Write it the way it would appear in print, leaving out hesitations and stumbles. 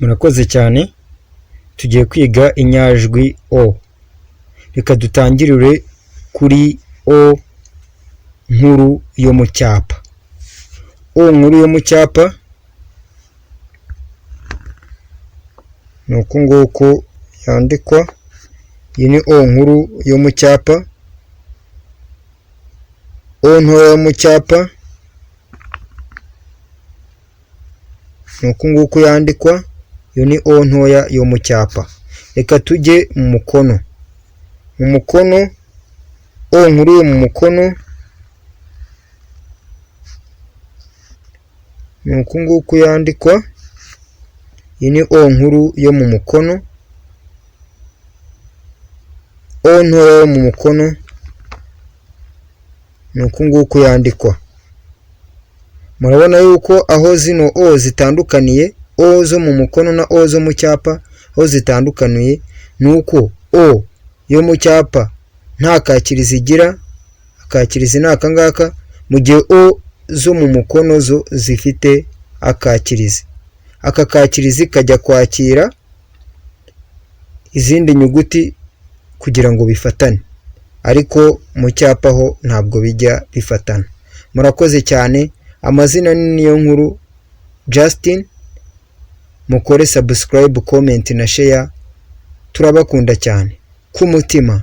Murakoze cyane, tugiye kwiga inyajwi O. Reka dutangirire kuri O nkuru yo mu cyapa. O nkuru yo mu cyapa ni uku nguku yandikwa. Iyi ni O nkuru yo mu cyapa. O ntoya yo mu cyapa ni uku nguku yandikwa. Iyo ni O ntoya yo mu cyapa. Reka tujye mu mukono. Mu mukono, O nkuru yo mu mukono ni uku nguku yandikwa. Iyi ni O nkuru yo mu mukono. O ntoya yo mu mukono ni uku nguku yandikwa. Murabona yuko aho zino O zitandukaniye, O zo mu mukono na O zo mu cyapa, aho zitandukaniye ni uko O yo mu cyapa nta kakirizi igira, akakirizi ni aka ngaka, mu gihe O zo mu mukono zo zifite akakirizi. Aka kakirizi kajya kwakira izindi nyuguti kugira ngo bifatane, ariko mu cyapa ho ntabwo bijya bifatana. Murakoze cyane. Amazina ni Niyonkuru Justin. Mukore subscribe, comment na share. Turabakunda cyane ku mutima.